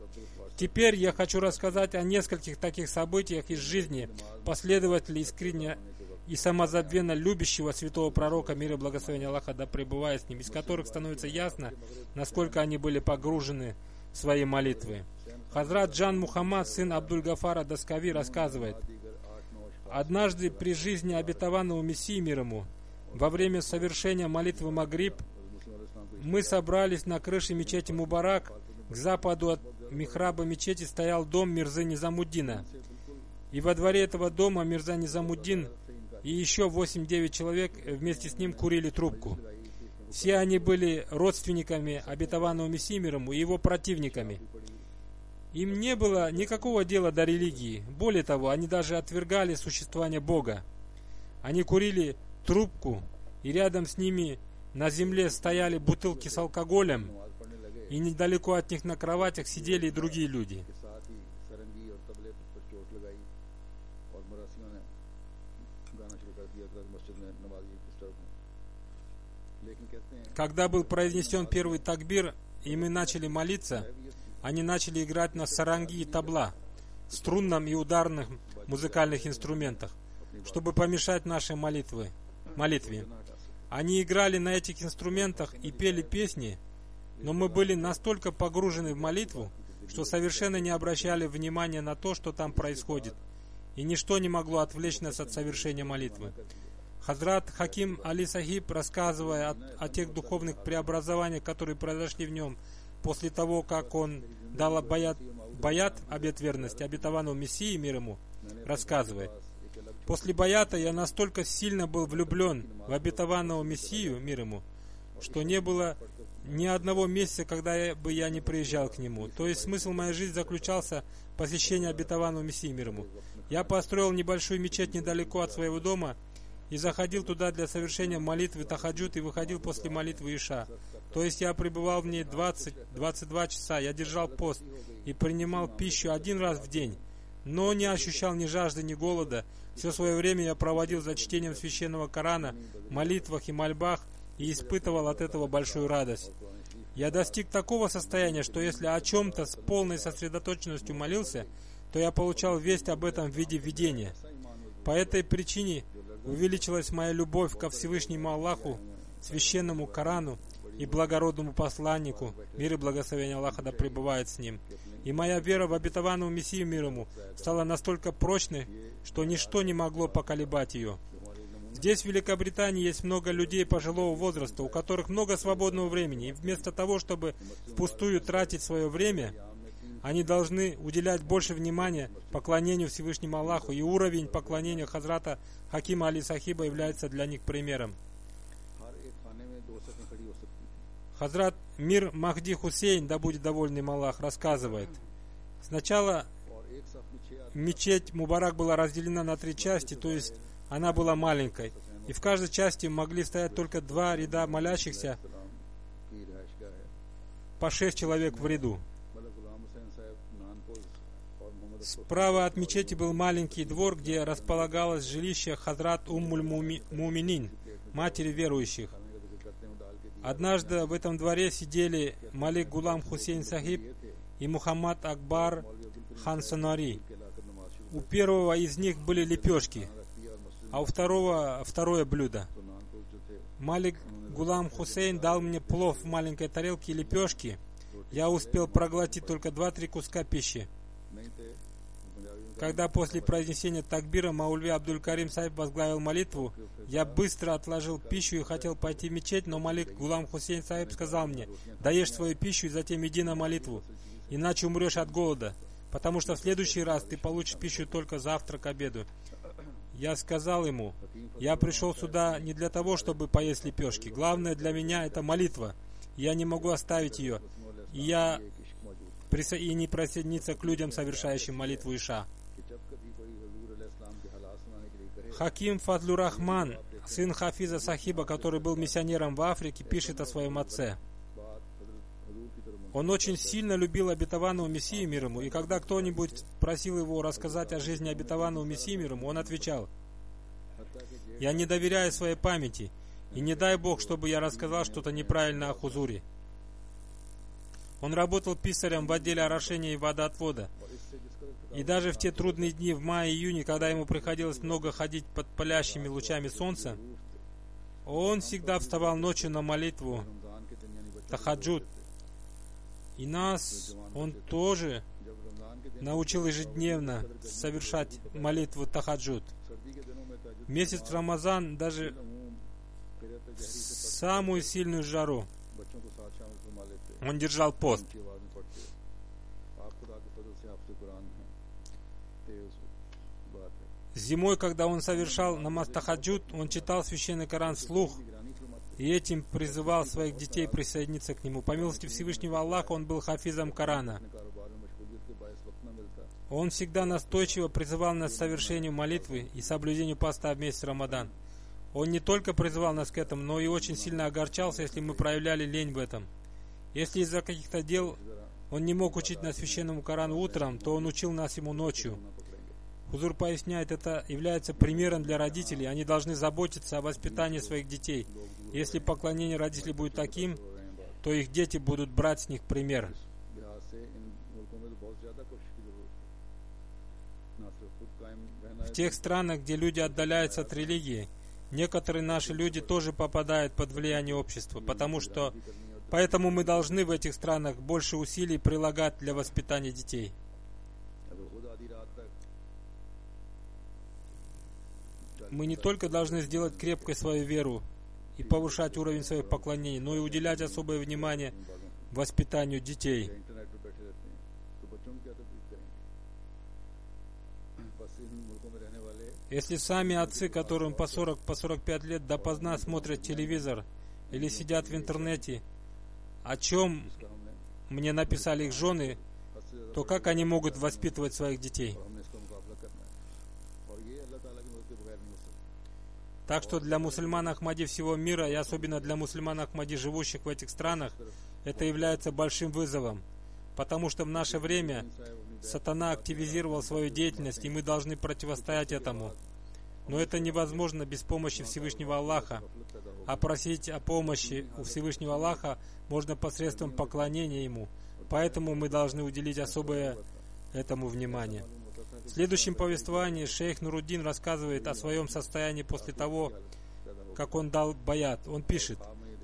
Теперь я хочу рассказать о нескольких таких событиях из жизни последователей и самозабвенно любящего святого пророка, мир и благословение Аллаха да пребывает с ним, из которых становится ясно, насколько они были погружены в свои молитвы. Хазрат Джан Мухаммад, сын Абдуль-Гафара Даскави, рассказывает: однажды при жизни обетованного Мессии мир ему, во время совершения молитвы Магриб, мы собрались на крыше мечети Мубарак. К западу от михраба мечети стоял дом Мирзы Низамуддина. И во дворе этого дома Мирза Низамуддин и еще 8-9 человек вместе с ним курили трубку. Все они были родственниками обетованного Мессии мир ему и его противниками. Им не было никакого дела до религии. Более того, они даже отвергали существование Бога. Они курили трубку, и рядом с ними на земле стояли бутылки с алкоголем, и недалеко от них на кроватях сидели и другие люди. Когда был произнесен первый такбир, и мы начали молиться, они начали играть на саранги и табла, струнном и ударных музыкальных инструментах, чтобы помешать нашей молитве. Они играли на этих инструментах и пели песни, но мы были настолько погружены в молитву, что совершенно не обращали внимания на то, что там происходит, и ничто не могло отвлечь нас от совершения молитвы. Хазрат Хаким Али Сахиб, рассказывая о тех духовных преобразованиях, которые произошли в нем после того, как он дал баят, обет верности обетованному Мессии мир ему, рассказывает: после баята я настолько сильно был влюблен в обетованного Мессию мир ему, что не было ни одного месяца, когда я не приезжал к нему. То есть смысл моей жизни заключался в посещении обетованного Мессии мир ему. Я построил небольшую мечеть недалеко от своего дома и заходил туда для совершения молитвы тахаджуд и выходил после молитвы иша. То есть я пребывал в ней 20-22 часа. Я держал пост и принимал пищу один раз в день, но не ощущал ни жажды, ни голода. Все свое время я проводил за чтением священного Корана, молитвах и мольбах, и испытывал от этого большую радость. Я достиг такого состояния, что если о чем-то с полной сосредоточенностью молился, то я получал весть об этом в виде видения. По этой причине увеличилась моя любовь ко Всевышнему Аллаху, священному Корану и благородному посланнику, мир и благословение Аллаха да пребывает с ним. И моя вера в обетованного Мессию мир ему стала настолько прочной, что ничто не могло поколебать ее. Здесь, в Великобритании, есть много людей пожилого возраста, у которых много свободного времени, и вместо того, чтобы впустую тратить свое время, они должны уделять больше внимания поклонению Всевышнему Аллаху, и уровень поклонения Хазрата Хакима Али Сахиба является для них примером. Хазрат Мир Махди Хусейн, да будет доволен им Аллах, рассказывает: сначала мечеть Мубарак была разделена на 3 части, то есть она была маленькой, и в каждой части могли стоять только 2 ряда молящихся, по 6 человек в ряду. Справа от мечети был маленький двор, где располагалось жилище Хазрат Уммуль-Муминин, матери верующих. Однажды в этом дворе сидели Малик Гулам Хусейн Сахиб и Мухаммад Акбар Хан Санари. У первого из них были лепешки, а у второго второе блюдо. Малик Гулам Хусейн дал мне плов в маленькой тарелке и лепешки. Я успел проглотить только 2-3 куска пищи. Когда после произнесения такбира Маульви Абдуль-Карим Сахиб возглавил молитву, я быстро отложил пищу и хотел пойти в мечеть, но Малик Гулам Хусейн Сахиб сказал мне: доешь свою пищу и затем иди на молитву, иначе умрешь от голода, потому что в следующий раз ты получишь пищу только завтра к обеду. Я сказал ему: я пришел сюда не для того, чтобы поесть лепешки. Главное для меня это молитва. Я не могу оставить ее, и не присоединиться к людям, совершающим молитву иша. Хаким Фадлур Рахман, сын Хафиза Сахиба, который был миссионером в Африке, пишет о своем отце. Он очень сильно любил обетованного Мессию мир ему, и когда кто-нибудь просил его рассказать о жизни обетованного Мессии мир ему, он отвечал: я не доверяю своей памяти, и не дай Бог, чтобы я рассказал что-то неправильно о Хузуре. Он работал писарем в отделе орошения и водоотвода. И даже в те трудные дни в мае-июне, когда ему приходилось много ходить под палящими лучами солнца, он всегда вставал ночью на молитву тахаджуд. И нас он тоже научил ежедневно совершать молитву тахаджуд. Месяц Рамазан, даже в самую сильную жару, он держал пост. Зимой, когда он совершал намаз тахаджуд, он читал священный Коран вслух и этим призывал своих детей присоединиться к нему. По милости Всевышнего Аллаха, он был хафизом Корана. Он всегда настойчиво призывал нас к совершению молитвы и соблюдению поста в месяц Рамадан. Он не только призывал нас к этому, но и очень сильно огорчался, если мы проявляли лень в этом. Если из-за каких-то дел он не мог учить нас священному Корану утром, то он учил нас ему ночью. Хузур поясняет, это является примером для родителей. Они должны заботиться о воспитании своих детей. Если поклонение родителей будет таким, то их дети будут брать с них пример. В тех странах, где люди отдаляются от религии, некоторые наши люди тоже попадают под влияние общества, поэтому мы должны в этих странах больше усилий прилагать для воспитания детей. Мы не только должны сделать крепкой свою веру и повышать уровень своих поклонений, но и уделять особое внимание воспитанию детей. Если сами отцы, которым по 40-45 лет допоздна смотрят телевизор или сидят в интернете, о чем мне написали их жены, то как они могут воспитывать своих детей? Так что для мусульман Ахмади всего мира, и особенно для мусульман Ахмади, живущих в этих странах, это является большим вызовом. Потому что в наше время сатана активизировал свою деятельность, и мы должны противостоять этому. Но это невозможно без помощи Всевышнего Аллаха. А просить о помощи у Всевышнего Аллаха можно посредством поклонения Ему. Поэтому мы должны уделить особое этому внимание. В следующем повествовании шейх Нуруддин рассказывает о своем состоянии после того, как он дал баят. Он пишет: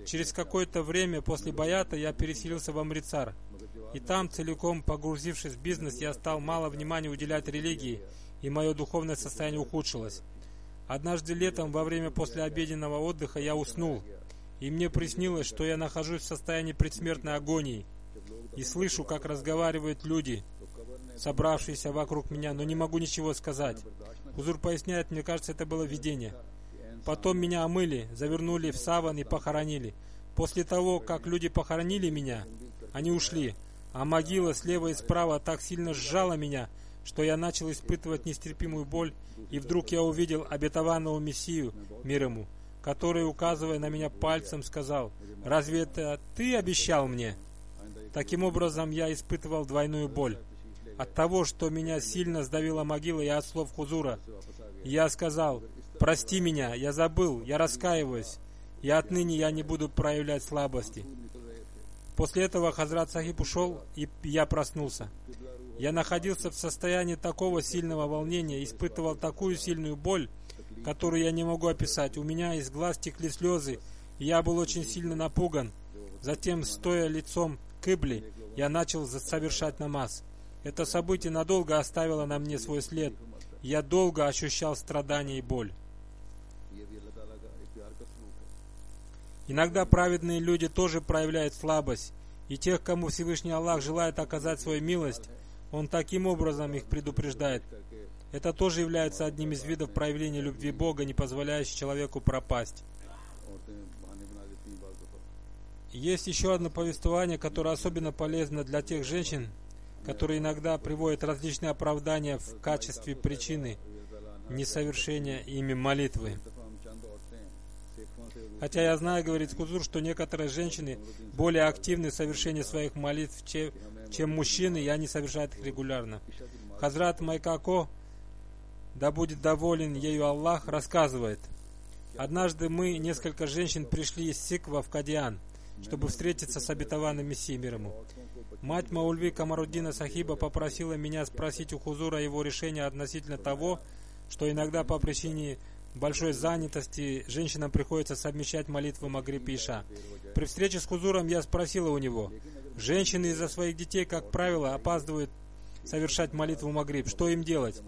«Через какое-то время после баята я переселился в Амритсар. И там, целиком погрузившись в бизнес, я стал мало внимания уделять религии, и мое духовное состояние ухудшилось. Однажды летом, во время послеобеденного отдыха, я уснул, и мне приснилось, что я нахожусь в состоянии предсмертной агонии, и слышу, как разговаривают люди, собравшиеся вокруг меня, но не могу ничего сказать. Хузур поясняет, мне кажется, это было видение. Потом меня омыли, завернули в саван и похоронили. После того, как люди похоронили меня, они ушли, а могила слева и справа так сильно сжала меня, что я начал испытывать нестерпимую боль, и вдруг я увидел обетованного Мессию, мир ему, который, указывая на меня пальцем, сказал: «Разве это ты обещал мне?» Таким образом, я испытывал двойную боль. От того, что меня сильно сдавила могила, и от слов Хузура. Я сказал: «Прости меня, я забыл, я раскаиваюсь, и отныне я не буду проявлять слабости». После этого Хазрат Сахиб ушел, и я проснулся. Я находился в состоянии такого сильного волнения, испытывал такую сильную боль, которую я не могу описать. У меня из глаз текли слезы, и я был очень сильно напуган. Затем, стоя лицом к кибле, я начал совершать намаз. Это событие надолго оставило на мне свой след. Я долго ощущал страдания и боль. Иногда праведные люди тоже проявляют слабость, и тех, кому Всевышний Аллах желает оказать свою милость, Он таким образом их предупреждает. Это тоже является одним из видов проявления любви Бога, не позволяющей человеку пропасть. Есть еще одно повествование, которое особенно полезно для тех женщин, которые иногда приводят различные оправдания в качестве причины несовершения ими молитвы. Хотя я знаю, говорит Хузур, что некоторые женщины более активны в совершении своих молитв, чем мужчины, и они совершают их регулярно. Хазрат Майкако, да будет доволен ею Аллах, рассказывает: «Однажды мы, несколько женщин, пришли из Сиква в Кадиан. чтобы встретиться с обетованным Мессией, мир ему. Мать Маульви Камаруддина Сахиба попросила меня спросить у Хузура его решение относительно того, что иногда по причине большой занятости женщинам приходится совмещать молитвы Магриб и Иша. При встрече с Хузуром я спросила у него: женщины из-за своих детей, как правило, опаздывают совершать молитву Магриб. Что им делать?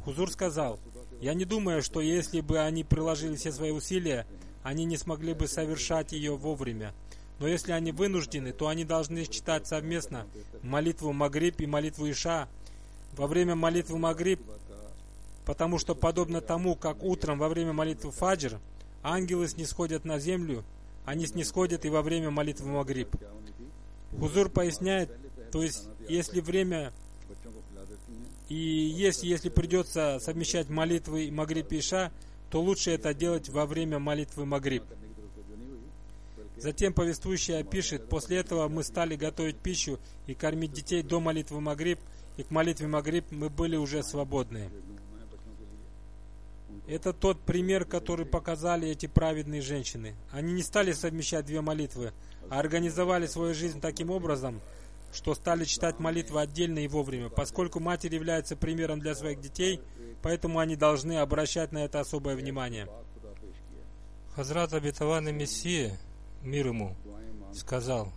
Хузур сказал: я не думаю, что если бы они приложили все свои усилия, они не смогли бы совершать ее вовремя. Но если они вынуждены, то они должны читать совместно молитву Магриб и молитву Иша во время молитвы Магриб, потому что подобно тому, как утром во время молитвы Фаджр ангелы снисходят на землю, они снисходят и во время молитвы Магриб. Хузур поясняет, то есть, если время и если придется совмещать молитвы Магриб и Иша, то лучше это делать во время молитвы Магриб. Затем повествующая пишет: после этого мы стали готовить пищу и кормить детей до молитвы Магриб, и к молитве Магриб мы были уже свободны. Это тот пример, который показали эти праведные женщины. Они не стали совмещать две молитвы, а организовали свою жизнь таким образом, что стали читать молитвы отдельно и вовремя. Поскольку матерь является примером для своих детей, поэтому они должны обращать на это особое внимание. Хазрат обетованный Мессия, мир ему, сказал: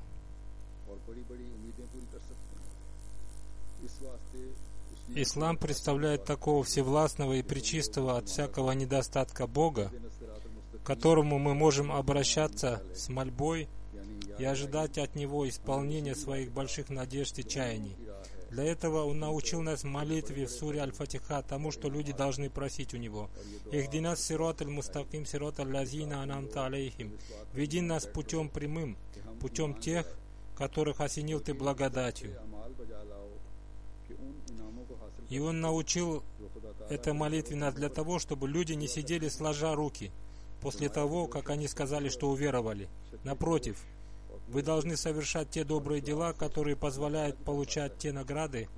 ислам представляет такого всевластного и пречистого от всякого недостатка Бога, к которому мы можем обращаться с мольбой и ожидать от Него исполнения своих больших надежд и чаяний. Для этого Он научил нас молитве в суре Аль-Фатиха тому, что люди должны просить у Него. «Ихдинас сирот аль-мустаким сирот аль-лазина анамта алейхим». «Веди нас путем прямым, путем тех, которых осенил Ты благодатью». И Он научил это молитве нас для того, чтобы люди не сидели сложа руки после того, как они сказали, что уверовали. Напротив, вы должны совершать те добрые дела, которые позволяют получать те награды,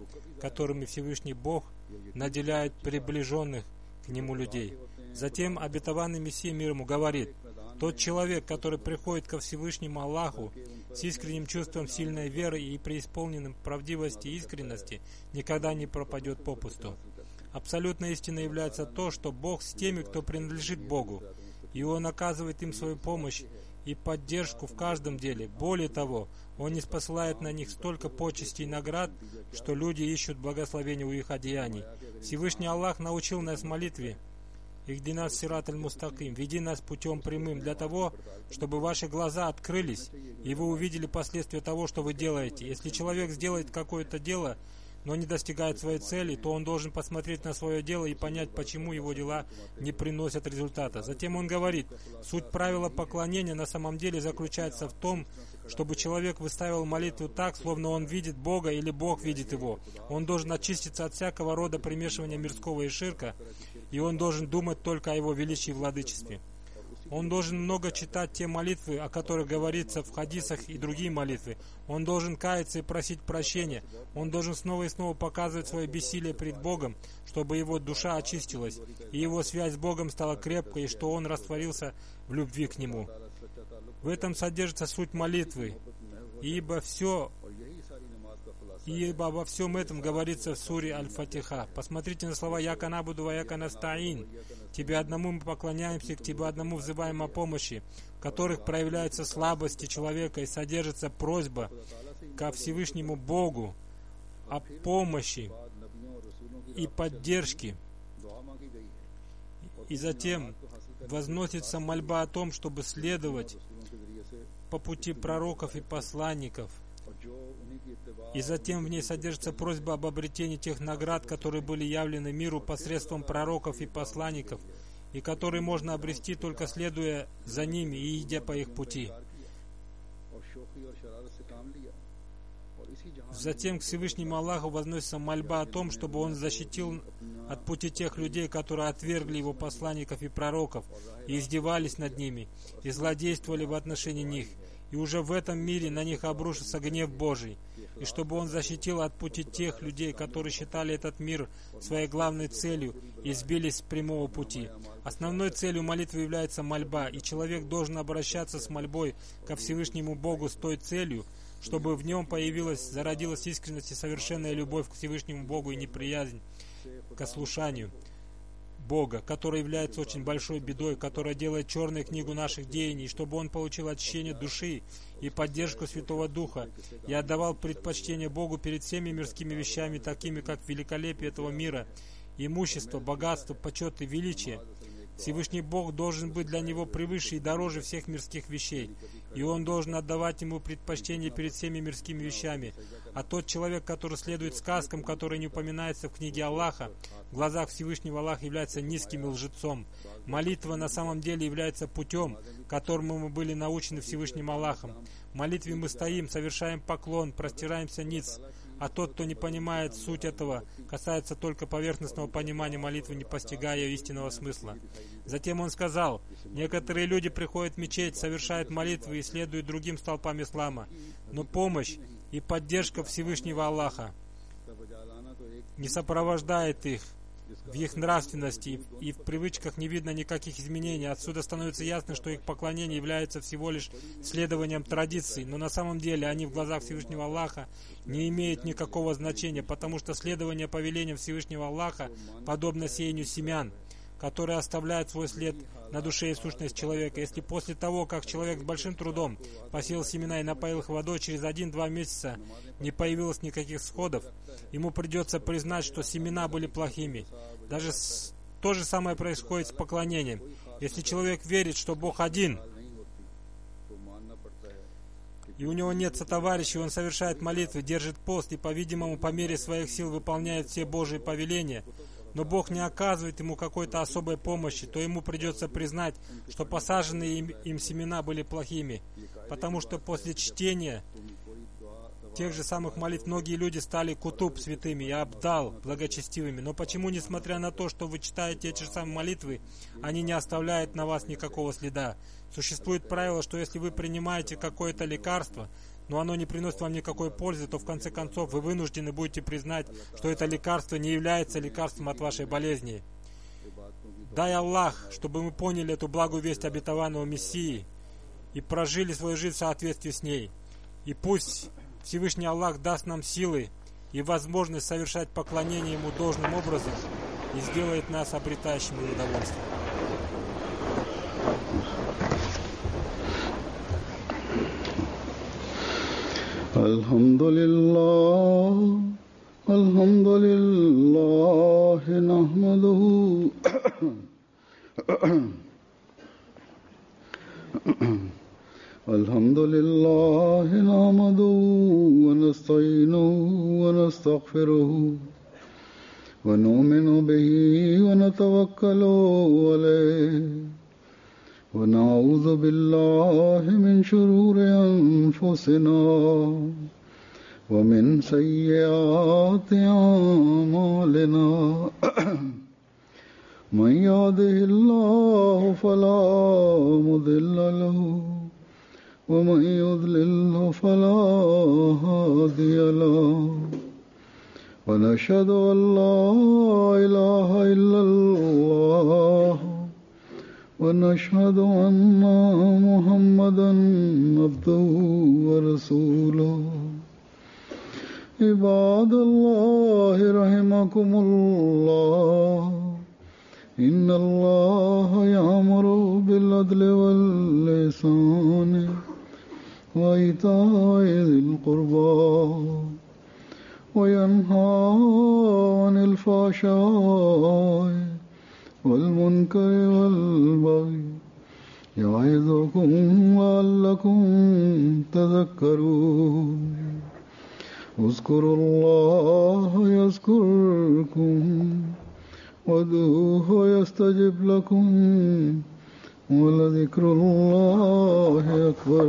которыми Всевышний Бог наделяет приближенных к Нему людей. Затем обетованный Мессия, мир ему, говорит: тот человек, который приходит ко Всевышнему Аллаху с искренним чувством сильной веры и преисполненным правдивости и искренности, никогда не пропадет попусту. Абсолютной истиной является то, что Бог с теми, кто принадлежит Богу, и Он оказывает им свою помощь и поддержку в каждом деле. Более того, Он ниспосылает на них столько почестей и наград, что люди ищут благословения у их одеяний. Всевышний Аллах научил нас молитве: «Ихдинас сират аль-мустаким», «Веди нас путем прямым», для того, чтобы ваши глаза открылись, и вы увидели последствия того, что вы делаете. Если человек сделает какое-то дело, но не достигает своей цели, то он должен посмотреть на свое дело и понять, почему его дела не приносят результата. Затем он говорит: суть правила поклонения на самом деле заключается в том, чтобы человек выставил молитву так, словно он видит Бога или Бог видит его. Он должен очиститься от всякого рода примешивания мирского и ширка, и он должен думать только о его величии и владычестве. Он должен много читать те молитвы, о которых говорится в хадисах, и другие молитвы. Он должен каяться и просить прощения. Он должен снова и снова показывать свое бессилие пред Богом, чтобы его душа очистилась, и его связь с Богом стала крепкой, и что он растворился в любви к Нему. В этом содержится суть молитвы, ибо обо всем этом говорится в суре Аль-Фатиха. Посмотрите на слова «Яка набуду ва яка настаин». Тебе одному мы поклоняемся, к Тебе одному взываем о помощи, в которых проявляются слабости человека и содержится просьба ко Всевышнему Богу о помощи и поддержке. И затем возносится мольба о том, чтобы следовать по пути пророков и посланников. И затем в ней содержится просьба об обретении тех наград, которые были явлены миру посредством пророков и посланников, и которые можно обрести, только следуя за ними и идя по их пути. Затем к Всевышнему Аллаху возносится мольба о том, чтобы Он защитил от пути тех людей, которые отвергли Его посланников и пророков, и издевались над ними, и злодействовали в отношении них, и уже в этом мире на них обрушится гнев Божий, и чтобы Он защитил от пути тех людей, которые считали этот мир своей главной целью и сбились с прямого пути. Основной целью молитвы является мольба, и человек должен обращаться с мольбой ко Всевышнему Богу с той целью, чтобы в нем зародилась искренность и совершенная любовь к Всевышнему Богу и неприязнь к ослушанию Бога, который является очень большой бедой, которая делает черную книгу наших деяний, чтобы он получил очищение души и поддержку Святого Духа и отдавал предпочтение Богу перед всеми мирскими вещами, такими как великолепие этого мира, имущество, богатство, почет и величие. Всевышний Бог должен быть для него превыше и дороже всех мирских вещей, и он должен отдавать ему предпочтение перед всеми мирскими вещами. А тот человек, который следует сказкам, которые не упоминаются в книге Аллаха, в глазах Всевышнего Аллаха является низким и лжецом. Молитва на самом деле является путем, которому мы были научены Всевышним Аллахом. В молитве мы стоим, совершаем поклон, простираемся ниц. А тот, кто не понимает суть этого, касается только поверхностного понимания молитвы, не постигая ее истинного смысла. Затем он сказал: некоторые люди приходят в мечеть, совершают молитвы и следуют другим столпам ислама, но помощь и поддержка Всевышнего Аллаха не сопровождает их. В их нравственности и в привычках не видно никаких изменений. Отсюда становится ясно, что их поклонение является всего лишь следованием традиций, но на самом деле они в глазах Всевышнего Аллаха не имеют никакого значения, потому что следование повелениям Всевышнего Аллаха подобно сеянию семян, которые оставляют свой след на душе и сущность человека. Если после того, как человек с большим трудом посеял семена и напоил их водой, через 1-2 месяца не появилось никаких всходов, ему придется признать, что семена были плохими. Даже то же самое происходит с поклонением. Если человек верит, что Бог один, и у него нет сотоварищей, он совершает молитвы, держит пост и, по-видимому, по мере своих сил выполняет все Божьи повеления, но Бог не оказывает ему какой-то особой помощи, то ему придется признать, что посаженные им семена были плохими, потому что после чтения тех же самых молитв многие люди стали кутуб святыми и абдал благочестивыми. Но почему, несмотря на то, что вы читаете эти же самые молитвы, они не оставляют на вас никакого следа? Существует правило, что если вы принимаете какое-то лекарство, но оно не приносит вам никакой пользы, то в конце концов вы вынуждены будете признать, что это лекарство не является лекарством от вашей болезни. Дай Аллах, чтобы мы поняли эту благую весть обетованного Мессии и прожили свою жизнь в соответствии с ней. И пусть Всевышний Аллах даст нам силы и возможность совершать поклонение Ему должным образом и сделает нас обретающими удовольствие. Alhamdulillah, nahmaduhu Alhamdulillah, nahmaduhu wa nasta'inuhu wa nastaghfiruhu wa nu'minu bihi wa natawakkalu alayhi wa na'udhu billahi min shururi anfusina ومن سيئات أعمالنا من يهده الله فلا مضل له ومن يضلل فلا هادي له ونشهد أن لا إله إلا الله ونشهد أن محمدا عبده ورسوله عباد الله رحمكم الله إن الله يأمر بالعدل والإحسان وإيتاء ذي القربى وينهى عن الفحشاء والمنكر والبغي يعظكم لعلكم تذكرون اذكروا الله يذكركم وادعوه يستجب لكم ولذكر الله أكبر